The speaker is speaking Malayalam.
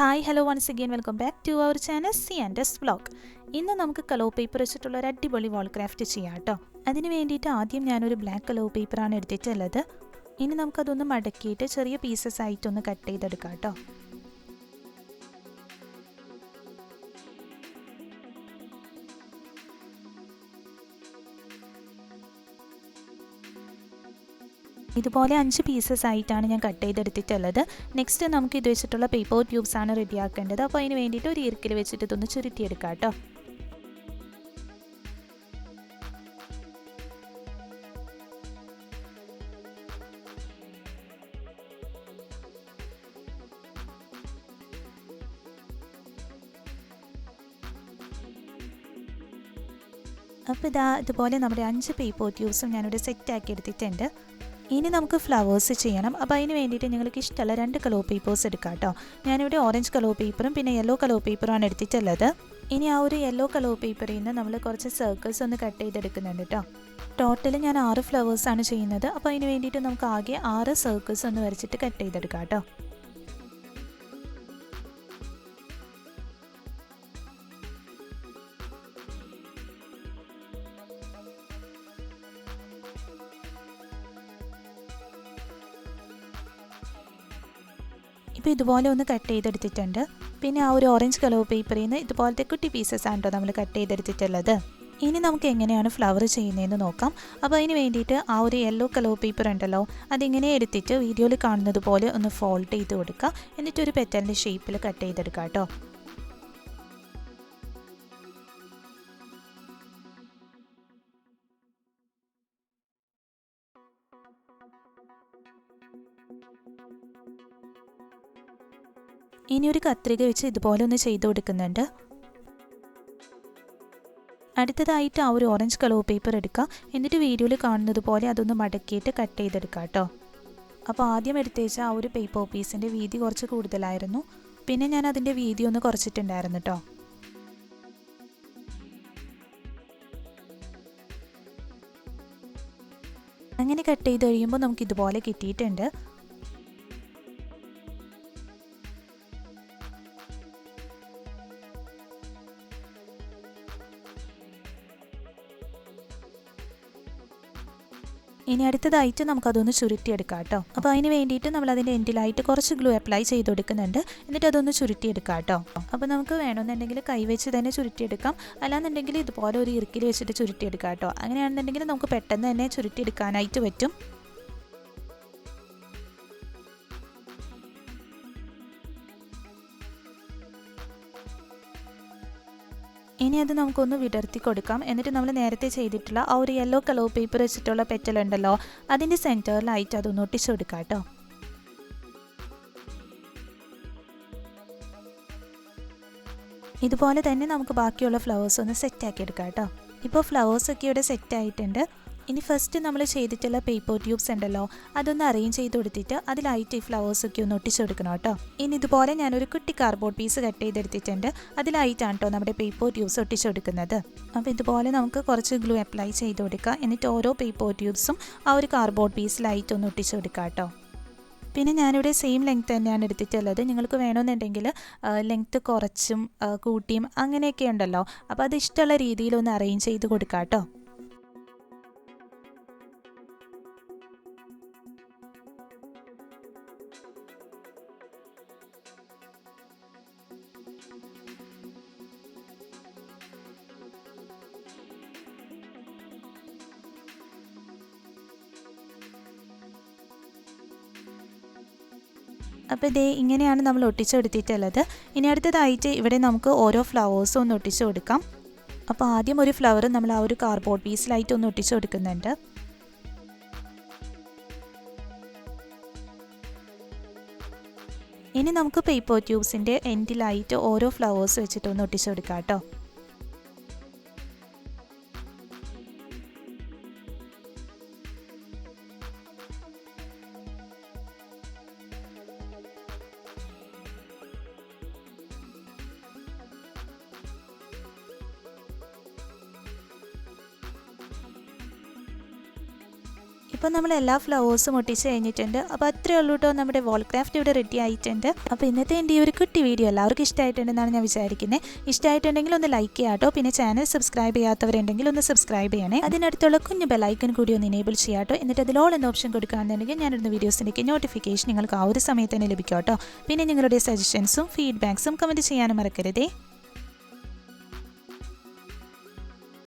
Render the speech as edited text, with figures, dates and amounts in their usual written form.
Hi hello once again welcome back to our channel c&svlog. ഇന്ന് നമുക്ക് കളർ പേപ്പർ വെച്ചിട്ടുള്ള ഒരു അടിപൊളി വാൾ ക്രാഫ്റ്റ് ചെയ്യാം കേട്ടോ. അതിന് വേണ്ടിയിട്ട് ആദ്യം ഞാനൊരു ബ്ലാക്ക് കളർ പേപ്പറാണ് എടുത്തിട്ടുള്ളത്. ഇനി നമുക്കതൊന്ന് മടക്കിയിട്ട് ചെറിയ പീസസ് ആയിട്ടൊന്ന് കട്ട് ചെയ്തെടുക്കാം കേട്ടോ. ഇതുപോലെ 5 പീസസ് ആയിട്ടാണ് ഞാൻ കട്ട് ചെയ്തെടുത്തിട്ടുള്ളത്. നെക്സ്റ്റ് നമുക്ക് ഇത് വെച്ചിട്ടുള്ള പേപ്പർ ട്യൂബ്സ് ആണ് റെഡിയാക്കേണ്ടത്. അപ്പോൾ അതിന് വേണ്ടിയിട്ട് ഒരു ഇറുക്കിൽ വെച്ചിട്ട് ഇതൊന്ന് ചുരുട്ടിയെടുക്കാം കേട്ടോ. അപ്പോൾ ഇതുപോലെ നമ്മുടെ 5 പേപ്പർ ട്യൂബ്സും ഞാനിവിടെ സെറ്റാക്കി എടുത്തിട്ടുണ്ട്. ഇനി നമുക്ക് ഫ്ലവേഴ്സ് ചെയ്യണം. അപ്പോൾ അതിന് വേണ്ടിയിട്ട് നിങ്ങൾക്ക് ഇഷ്ടമുള്ള 2 കളർ പേപ്പേഴ്സ് എടുക്കാം കേട്ടോ. ഞാനിവിടെ ഓറഞ്ച് കളർ പേപ്പറും പിന്നെ യെല്ലോ കളർ പേപ്പറുമാണ് എടുത്തിട്ടുള്ളത്. ഇനി ആ ഒരു യെല്ലോ കളർ പേപ്പറിൽ നിന്ന് നമ്മൾ കുറച്ച് സർക്കിൾസ് ഒന്ന് കട്ട് ചെയ്തെടുക്കുന്നുണ്ട് കേട്ടോ. ടോട്ടൽ ഞാൻ 6 ഫ്ലവേഴ്സാണ് ചെയ്യുന്നത്. അപ്പോൾ അതിന് വേണ്ടിയിട്ട് നമുക്ക് ആകെ 6 സർക്കിൾസ് ഒന്ന് വരച്ചിട്ട് കട്ട് ചെയ്തെടുക്കാം കേട്ടോ. ഇപ്പോൾ ഇതുപോലെ ഒന്ന് കട്ട് ചെയ്തെടുത്തിട്ടുണ്ട്. പിന്നെ ആ ഒരു ഓറഞ്ച് കളർ പേപ്പറിൽ നിന്ന് ഇതുപോലത്തെ കുട്ടി പീസസ് ആണ് കേട്ടോ നമ്മൾ കട്ട് ചെയ്തെടുത്തിട്ടുള്ളത്. ഇനി നമുക്ക് എങ്ങനെയാണ് ഫ്ലവർ ചെയ്യുന്നതെന്ന് നോക്കാം. അപ്പോൾ അതിന് വേണ്ടിയിട്ട് ആ ഒരു യെല്ലോ കളർ പേപ്പർ ഉണ്ടല്ലോ, അതിങ്ങനെ എടുത്തിട്ട് വീഡിയോയിൽ കാണുന്നത് പോലെ ഒന്ന് ഫോൾഡ് ചെയ്ത് കൊടുക്കുക. എന്നിട്ടൊരു പെറ്റലിൻ്റെ ഷേപ്പിൽ കട്ട് ചെയ്തെടുക്കുക കേട്ടോ. ഇനി ഒരു കത്രിക വെച്ച് ഇതുപോലെ ഒന്ന് ചെയ്ത് കൊടുക്കുന്നുണ്ട്. അടുത്തതായിട്ട് ആ ഒരു ഓറഞ്ച് കളർ പേപ്പർ എടുക്കുക. എന്നിട്ട് വീഡിയോയിൽ കാണുന്നത് പോലെ അതൊന്ന് മടക്കിയിട്ട് കട്ട് ചെയ്തെടുക്കുക കേട്ടോ. അപ്പോൾ ആദ്യം എടുത്തേച്ച ആ ഒരു പേപ്പർ പീസിൻ്റെ വീതി കുറച്ച് കൂടുതലായിരുന്നു. പിന്നെ ഞാൻ അതിൻ്റെ വീതി ഒന്ന് കുറച്ചിട്ടുണ്ടായിരുന്നു കേട്ടോ. അങ്ങനെ കട്ട് ചെയ്ത് കഴിയുമ്പോൾ നമുക്ക് ഇതുപോലെ കിട്ടിയിട്ടുണ്ട്. ഇനി അടുത്തതായിട്ട് നമുക്കതൊന്ന് ചുരുട്ടിയെടുക്കാം കേട്ടോ. അപ്പോൾ അതിന് വേണ്ടിയിട്ട് നമ്മൾ അതിൻ്റെ എൻഡിലായിട്ട് കുറച്ച് ഗ്ലൂ അപ്ലൈ ചെയ്ത് കൊടുക്കുന്നുണ്ട്. എന്നിട്ട് അതൊന്ന് ചുരുട്ടിയെടുക്കാം കേട്ടോ. അപ്പോൾ നമുക്ക് വേണമെന്നുണ്ടെങ്കിൽ കൈവച്ച് തന്നെ ചുരുട്ടിയെടുക്കാം. അല്ലാന്നുണ്ടെങ്കിൽ ഇതുപോലെ ഒരു ഇറുക്കിൽ വെച്ചിട്ട് ചുരുട്ടിയെടുക്കാം കേട്ടോ. അങ്ങനെയാണെന്നുണ്ടെങ്കിൽ നമുക്ക് പെട്ടെന്ന് തന്നെ ചുരുട്ടിയെടുക്കാനായിട്ട് പറ്റും. ഇനി അത് നമുക്കൊന്ന് വിടർത്തി കൊടുക്കാം. എന്നിട്ട് നമ്മൾ നേരത്തെ ചെയ്തിട്ടുള്ള ആ ഒരു യെല്ലോ കളർ പേപ്പർ വെച്ചിട്ടുള്ള പെറ്റലുണ്ടല്ലോ, അതിൻ്റെ സെൻറ്ററിലായിട്ട് അതൊന്ന് ഒട്ടിച്ചു കൊടുക്കാം കേട്ടോ. ഇതുപോലെ തന്നെ നമുക്ക് ബാക്കിയുള്ള ഫ്ലവേഴ്സ് ഒന്ന് സെറ്റാക്കി എടുക്കാം കേട്ടോ. ഇപ്പോൾ ഫ്ലവേഴ്സൊക്കെ ഇവിടെ സെറ്റായിട്ടുണ്ട്. ഇനി ഫസ്റ്റ് നമ്മൾ ചെയ്തിട്ടുള്ള പേപ്പർ ട്യൂബ്സ് ഉണ്ടല്ലോ, അതൊന്ന് അറേഞ്ച് ചെയ്ത് കൊടുത്തിട്ട് അതിലായിട്ട് ഈ ഫ്ലവേഴ്സൊക്കെ ഒന്ന് ഒട്ടിച്ചു കൊടുക്കണം കേട്ടോ. ഇനി ഇതുപോലെ ഞാനൊരു കുട്ടി കാർഡ്ബോർഡ് പീസ് കട്ട് ചെയ്തെടുത്തിട്ടുണ്ട്. അതിലായിട്ടാണ് കേട്ടോ നമ്മുടെ പേപ്പർ ട്യൂബ്സ് ഒട്ടിച്ചു കൊടുക്കുന്നത്. അപ്പോൾ ഇതുപോലെ നമുക്ക് കുറച്ച് ഗ്ലൂ അപ്ലൈ ചെയ്ത് കൊടുക്കുക. എന്നിട്ട് ഓരോ പേപ്പർ ട്യൂബ്സും ആ ഒരു കാർഡ്ബോർഡ് പീസിലായിട്ട് ഒന്ന് ഒട്ടിച്ചു കൊടുക്കുക കേട്ടോ. പിന്നെ ഞാനിവിടെ സെയിം ലെങ്ത്ത് തന്നെയാണ് എടുത്തിട്ടുള്ളത്. നിങ്ങൾക്ക് വേണമെന്നുണ്ടെങ്കിൽ ലെങ്ത്ത് കുറച്ചും കൂട്ടിയും അങ്ങനെയൊക്കെ ഉണ്ടല്ലോ. അപ്പോൾ അത് ഇഷ്ടമുള്ള രീതിയിലൊന്ന് അറേഞ്ച് ചെയ്ത് കൊടുക്കാം കേട്ടോ. അപ്പോൾ ഇതേ ഇങ്ങനെയാണ് നമ്മൾ ഒട്ടിച്ചെടുത്തിട്ടുള്ളത്. ഇനി അടുത്തതായിട്ട് ഇവിടെ നമുക്ക് ഓരോ ഫ്ലവേഴ്സും ഒന്ന് ഒട്ടിച്ചു കൊടുക്കാം. അപ്പോൾ ആദ്യം ഒരു ഫ്ലവർ നമ്മൾ ആ ഒരു കാർഡ്ബോർഡ് പീസിലായിട്ട് ഒന്ന് ഒട്ടിച്ചു കൊടുക്കുന്നുണ്ട്. ഇനി നമുക്ക് പേപ്പർ ട്യൂബ്സിൻ്റെ എൻഡിലായിട്ട് ഓരോ ഫ്ലവേഴ്സ് വെച്ചിട്ട് ഒന്ന് ഒട്ടിച്ചു കൊടുക്കാം കേട്ടോ. ഇപ്പോൾ നമ്മൾ എല്ലാ ഫ്ലവേഴ്സും ഒട്ടിച്ച് കഴിഞ്ഞിട്ടുണ്ട്. അപ്പോൾ അത്രയേ ഉള്ളൂ കേട്ടോ, നമ്മുടെ വാൾ ക്രാഫ്റ്റ് ഇവിടെ റെഡി ആയിട്ടുണ്ട്. അപ്പോൾ ഇന്നത്തെ എൻ്റെ ഈ ഒരു കുട്ടി വീഡിയോ എല്ലാവർക്കും ഇഷ്ടമായിട്ടുണ്ടെന്നാണ് ഞാൻ വിചാരിക്കുന്നത്. ഇഷ്ടമായിട്ടുണ്ടെങ്കിൽ ഒന്ന് ലൈക്ക് ചെയ്യാം കേട്ടോ. പിന്നെ ചാനൽ സബ്സ്ക്രൈബ് ചെയ്യാത്തവരുണ്ടെങ്കിൽ ഒന്ന് സബ്സ്ക്രൈബ് ചെയ്യണേ. അതിനടുത്തുള്ള കുഞ്ഞു ബെല്ലൈക്കൺ കൂടി ഒന്ന് എനേബിൾ ചെയ്യാം കേട്ടോ. എന്നിട്ട് അതിൽ ഓൾ എന്ന ഓപ്ഷൻ കൊടുക്കുകയാണെന്നുണ്ടെങ്കിൽ ഞാനിടുന്ന വീഡിയോസിൻ്റെയൊക്കെ നോട്ടിഫിക്കേഷൻ നിങ്ങൾക്ക് ആ ഒരു സമയത്ത് തന്നെ ലഭിക്കും കേട്ടോ. പിന്നെ നിങ്ങളുടെ സജഷൻസും ഫീഡ്ബാക്സും കമൻറ്റ് ചെയ്യാനും മറക്കരുതേ.